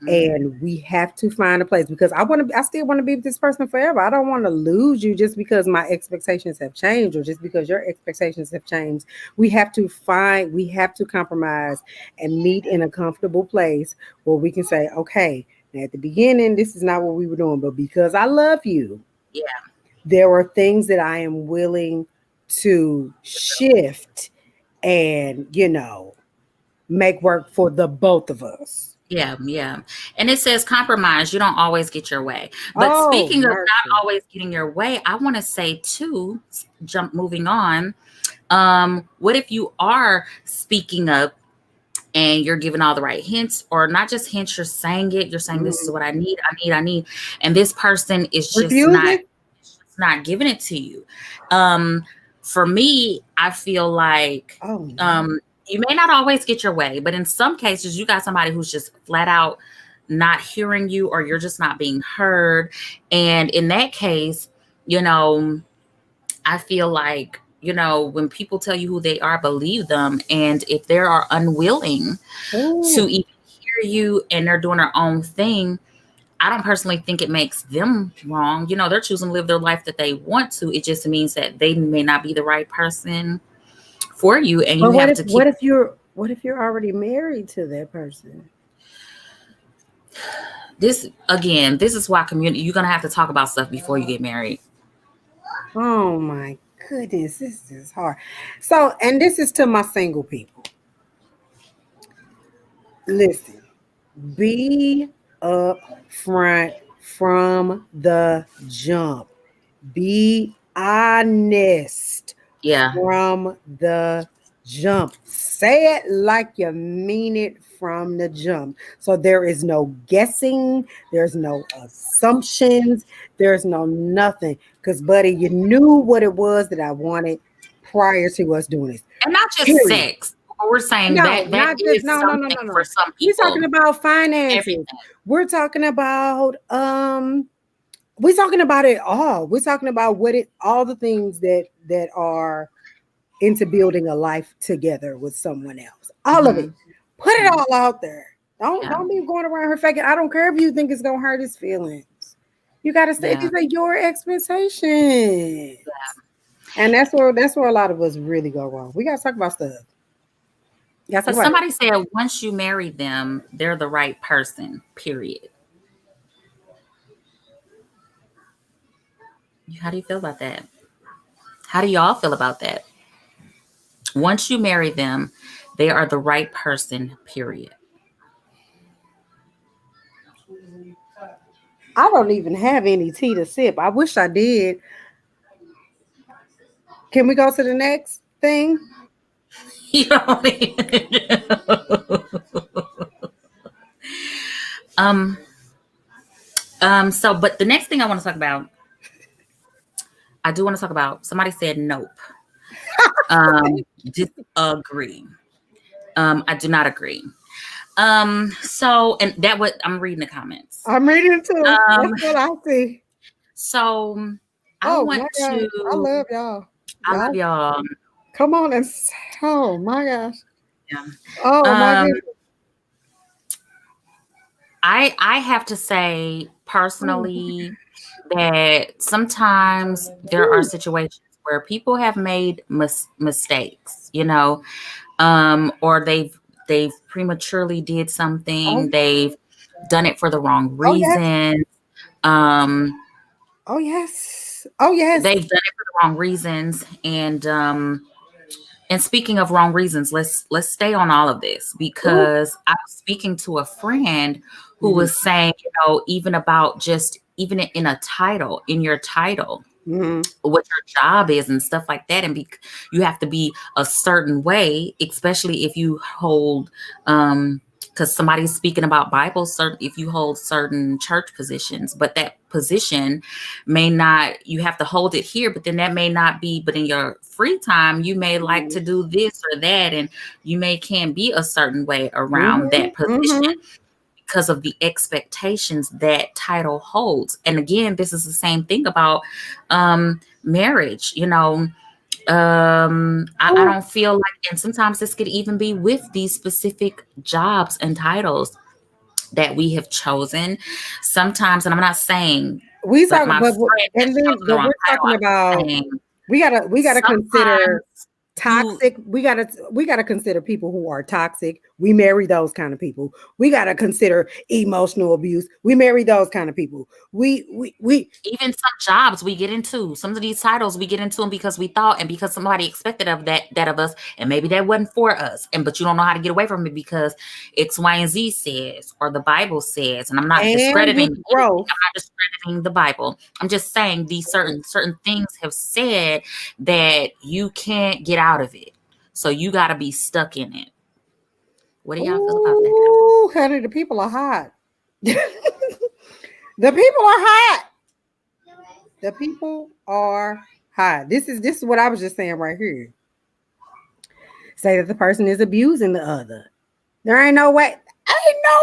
And we have to find a place, because I still want to be with this person forever. I don't want to lose you just because my expectations have changed or just because your expectations have changed. We have to compromise and meet in a comfortable place where we can say, okay, now at the beginning, this is not what we were doing, but because I love you, there are things that I am willing to shift and, make work for the both of us. Yeah. And it says compromise. You don't always get your way. But speaking of not always getting your way, I want to say too, moving on. What if you are speaking up and you're giving all the right hints, or not just hints, you're saying it. You're saying this is what I need. And this person is just not giving it to you. For me, I feel like you may not always get your way, but in some cases, you got somebody who's just flat out not hearing you, or you're just not being heard. And in that case, I feel like, when people tell you who they are, believe them. And if they are unwilling to even hear you and they're doing their own thing, I don't personally think it makes them wrong. They're choosing to live their life that they want to. It just means that they may not be the right person for you, and you have to keep. What if you're already married to that person? This is why you're gonna have to talk about stuff before you get married. Oh my goodness, this is hard. So, and this is to my single people. Listen, be upfront from the jump. Be honest. From the jump. Say it like you mean it from the jump. So there is no guessing, there's no assumptions, there's no nothing. Because, buddy, you knew what it was that I wanted prior to us doing this. And not just sex. We're saying that is something for some people. We're talking about finances. Everything. We're talking about we're talking about it all. We're talking about all the things that are into building a life together with someone else. All of it. Put it all out there. Don't be going around here faking. I don't care if you think it's gonna hurt his feelings. You got to say these are your expectations. And that's where a lot of us really go wrong. We got to talk about stuff. So somebody said once you marry them, they're the right person, period. How do you feel about that? How do y'all feel about that? Once you marry them, they are the right person, period. I don't even have any tea to sip. I wish I did. Can we go to the next thing? You don't even so but the next thing I want to talk about, I do want to talk about, somebody said nope. Disagree. I do not agree. So, and that what I'm reading the comments. I'm reading it too. That's what I see. So I want to. I love y'all. I love y'all. Come on and oh my gosh. Yeah. Oh my goodness. I have to say personally that sometimes there are situations where people have made mistakes, you know, or they've prematurely did something. They've done it for the wrong reason. Oh yes. Oh yes. They've done it for the wrong reasons. And speaking of wrong reasons, let's stay on all of this, because I was speaking to a friend who was saying, you know, even about just even in a title, in your title, what your job is and stuff like that. And you have to be a certain way, especially if you hold, because somebody's speaking about Bible, if you hold certain church positions, but that position may not, you have to hold it here, but then that may not be, but in your free time, you may like to do this or that, and you can't be a certain way around that position because of the expectations that title holds. And again, this is the same thing about marriage, you know. I don't feel like, and sometimes this could even be with these specific jobs and titles that we have chosen sometimes. And I'm not saying we talk, but we're talking about, we gotta consider toxic. We gotta consider people who are toxic. We marry those kind of people. We gotta consider emotional abuse. We marry those kind of people. We even some jobs we get into, some of these titles we get into them because we thought, and because somebody expected of that of us, and maybe that wasn't for us, but you don't know how to get away from it because X, Y, and Z says, or the Bible says. And I'm not discrediting the Bible. I'm just saying these certain things have said that you can't get out of it, so you got to be stuck in it. What do y'all feel about that? Ooh, honey, the people are hot. The people are hot. The people are hot. This is what I was just saying right here. Say that the person is abusing the other. There ain't no way. Ain't no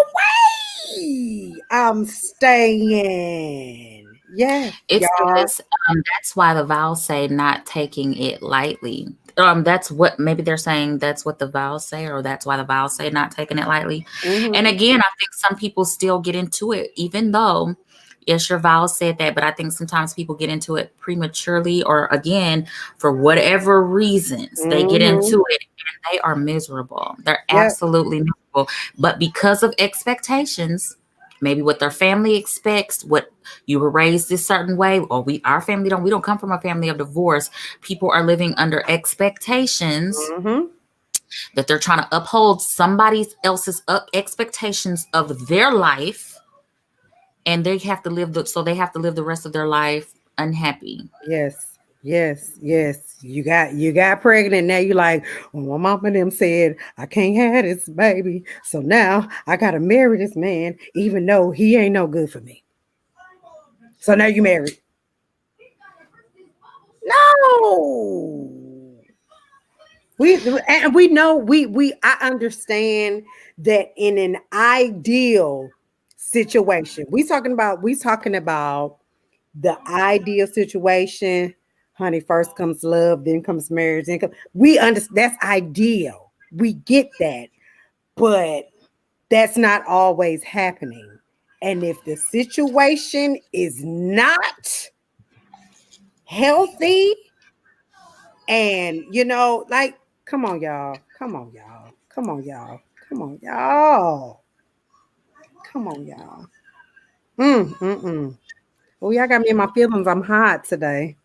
way I'm staying. Yeah. It's because that's why the vows say not taking it lightly. That's what, maybe they're saying that's what the vows say, or that's why the vows say not taking it lightly. And again, I think some people still get into it, even though, yes, your vows said that, but I think sometimes people get into it prematurely, or again, for whatever reasons, they get into it and they are miserable. They're absolutely miserable. But because of expectations, maybe what their family expects, what you were raised this certain way, or we don't come from a family of divorce. People are living under expectations that they're trying to uphold somebody else's expectations of their life, and they have to live the rest of their life unhappy. Yes. You got pregnant. Now you're like, well, my mama them said I can't have this baby, so now I gotta marry this man, even though he ain't no good for me. So now you married. No. We know I understand that in an ideal situation, we talking about the ideal situation. Honey, first comes love, then comes marriage. We understand that's ideal. We get that, but that's not always happening. And if the situation is not healthy, and like, come on, y'all. Come on, y'all. Come on, y'all. Come on, y'all. Come on, y'all. Oh, y'all got me in my feelings. I'm hot today.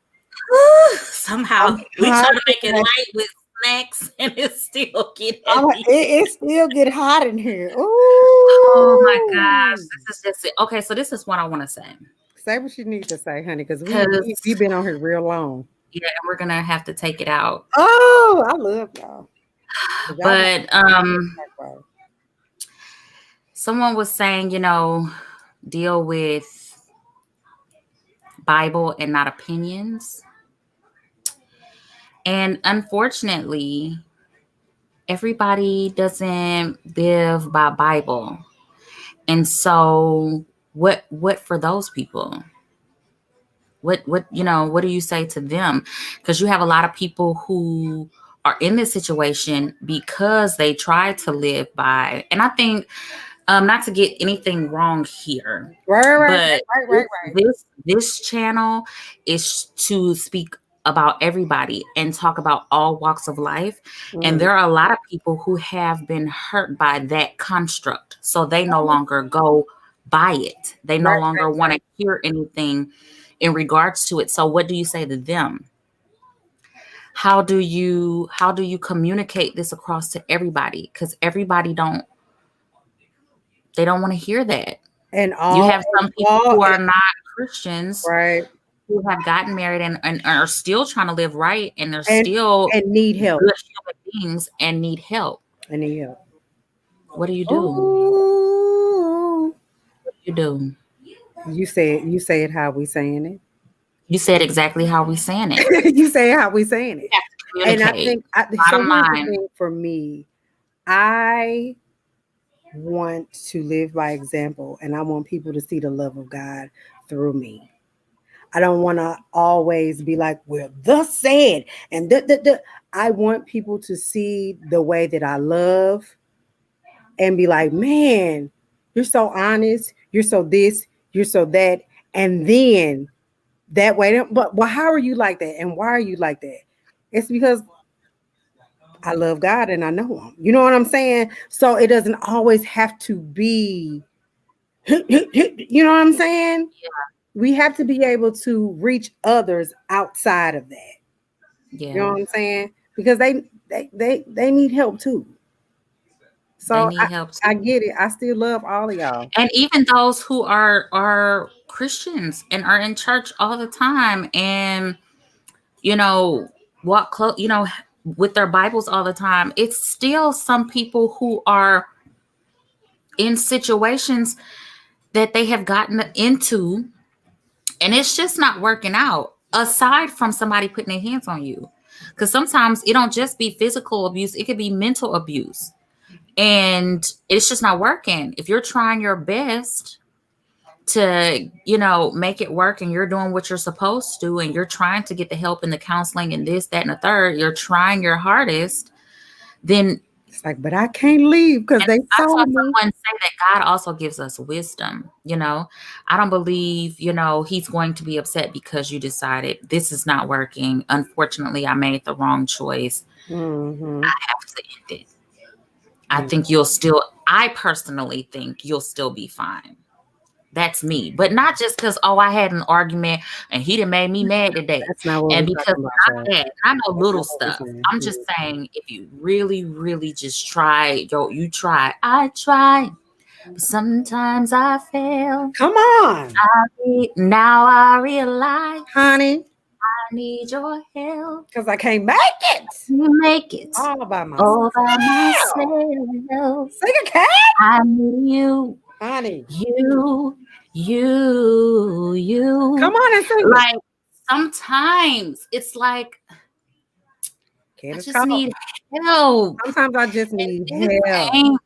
Somehow we try to make it light with snacks, and it still get heavy. It still get hot in here. Ooh. Oh my gosh, this is just it. Okay, so this is what I want to say. Say what you need to say, honey, because we've been on here real long. Yeah, and we're gonna have to take it out. Oh, I love y'all. But someone was saying, deal with Bible and not opinions. And unfortunately, everybody doesn't live by Bible. And so what for those people? What do you say to them? Because you have a lot of people who are in this situation because they try to live by, and I think not to get anything wrong here, right. This channel is to speak about everybody and talk about all walks of life. And there are a lot of people who have been hurt by that construct. So they no longer go by it. They no longer want to hear anything in regards to it. So what do you say to them? How do you communicate this across to everybody? Because everybody don't want to hear that. And you have some people who are not Christians, right, who have gotten married and are still trying to live right, and they're still need help. Good human beings and need help. I need help. What do you do? Ooh. What do you do? You say it how we saying it. You said exactly how we saying it. You say how we saying it. And I think bottom line for me, I want to live by example, and I want people to see the love of God through me. I don't want to always be like, well, thus said, and I want people to see the way that I love and be like, man, you're so honest, you're so this, you're so that, and then that way. But how are you like that, and why are you like that? It's because I love God and I know him. You know what I'm saying? So it doesn't always have to be, you know what I'm saying? Yeah. We have to be able to reach others outside of that. Yeah. You know what I'm saying? Because they need help too. So I get it. I still love all of y'all. And even those who are Christians and are in church all the time and, walk close, with their Bibles all the time. It's still some people who are in situations that they have gotten into and it's just not working out, aside from somebody putting their hands on you. Because sometimes it don't just be physical abuse, it could be mental abuse. And it's just not working. If you're trying your best to, make it work and you're doing what you're supposed to and you're trying to get the help and the counseling and this, that, and the third, you're trying your hardest, then it's like, but I can't leave because they saw me. Someone say that God also gives us wisdom. I don't believe, he's going to be upset because you decided this is not working. Unfortunately, I made the wrong choice. Mm-hmm. I have to end it. I personally think you'll still be fine. That's me. But not just because, I had an argument and he done made me mad today. That's not what and because not that, I know little stuff. I'm just saying, if you really, really just try, you try. I try. But sometimes I fail. Come on. Now I realize, honey, I need your help. Because I can't make it. Make it. All by myself. Sing a cat. I need you. Honey. You. Come on and sing. Like, sometimes it's like, I just need help. Sometimes I just need help.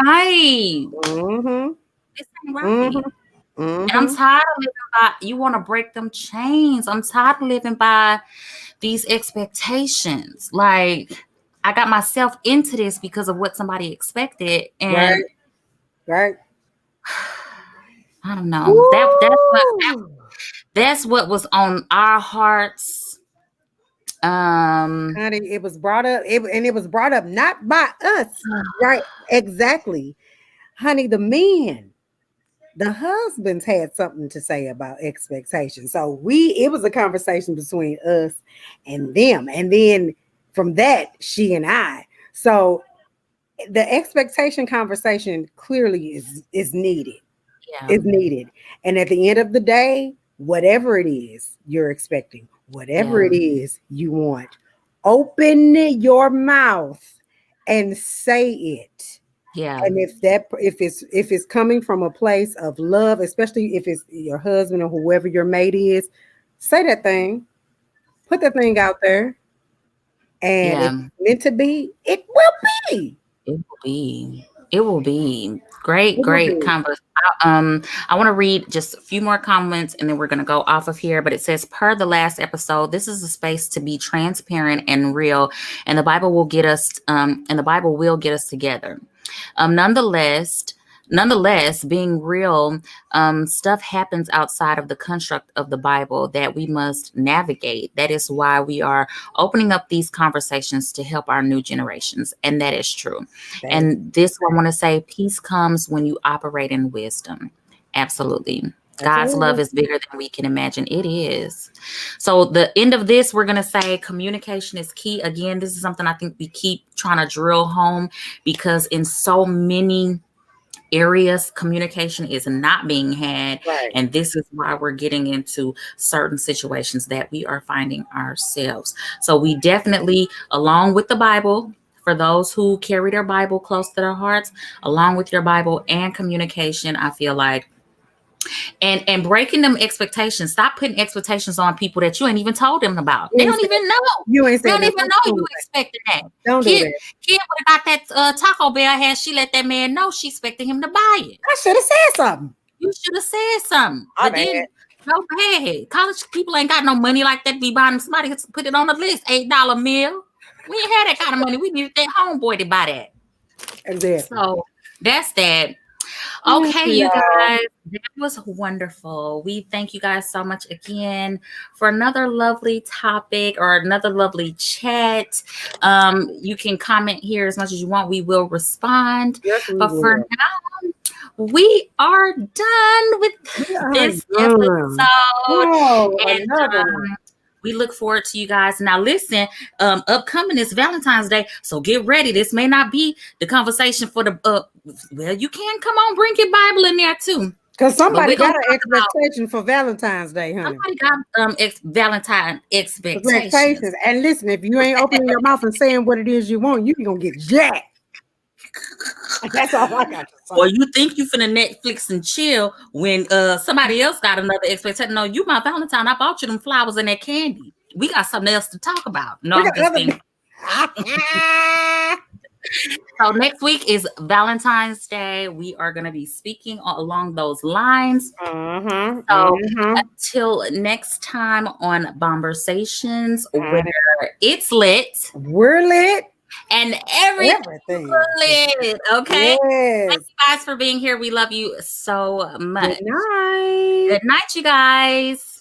Right. Mm-hmm. This ain't right. And I'm tired of living by, you want to break them chains. I'm tired of living by these expectations. Like, I got myself into this because of what somebody expected. And right. I don't know. That's what was on our hearts. Honey, it was brought up, and it was brought up not by us, right? Exactly, honey. The husbands had something to say about expectations. So it was a conversation between us and them, and then from that, she and I. So the expectation conversation clearly is needed. Yeah. Is needed, and at the end of the day, whatever it is you're expecting, whatever it is you want, open your mouth and say it. Yeah. And if it's coming from a place of love, especially if it's your husband or whoever your mate is, say that thing, put that thing out there, and if it's meant to be, it will be. It will be. It will be. Great conversation. I want to read just a few more comments and then we're going to go off of here. But it says, per the last episode, this is a space to be transparent and real, and the Bible will get us. And the Bible will get us together. Nonetheless, being real, stuff happens outside of the construct of the Bible that we must navigate. That is why we are opening up these conversations to help our new generations. And that is true. And this, I want to say, peace comes when you operate in wisdom. Absolutely. God's love is bigger than we can imagine. It is. So the end of this, we're going to say communication is key. Again, this is something I think we keep trying to drill home, because in so many areas, communication is not being had. Right. And this is why we're getting into certain situations that we are finding ourselves. So we definitely, along with the Bible, for those who carry their Bible close to their hearts, along with your Bible and communication, I feel like, and breaking them expectations. Stop putting expectations on people that you ain't even told them about. They don't even know. They don't even know you expected that. Don't do that. Kid would have got that Taco Bell. Had she let that man know she expected him to buy it. I should have said something. You should have said something. But then, no bad. College people ain't got no money like that to be buying. Somebody put it on the list. $8 meal. We ain't had that kind of money. We needed that homeboy to buy that. Exactly. So that's that. Okay, you guys, that was wonderful. We thank you guys so much again for another lovely topic or another lovely chat. You can comment here as much as you want. We will respond. Yes, but for now, we are done with this episode. And we look forward to you guys. Now, listen, upcoming is Valentine's Day, so get ready. This may not be the conversation for the, well, you can come on, bring your Bible in there too. Because somebody got an expectation for Valentine's Day, honey. Somebody got Valentine expectations. And listen, if you ain't opening your mouth and saying what it is you want, you're going to get jacked. That's all I got to say. Well, you think you finna Netflix and chill when somebody else got another expectation. No, you my Valentine. I bought you them flowers and that candy. We got something else to talk about. No, I'm just kidding. So next week is Valentine's Day. We are going to be speaking along those lines. Until next time on Bombersations, where it's lit, we're lit, and everything lit. Okay. Yes. Thank you guys for being here. We love you so much. Good night. Good night, you guys.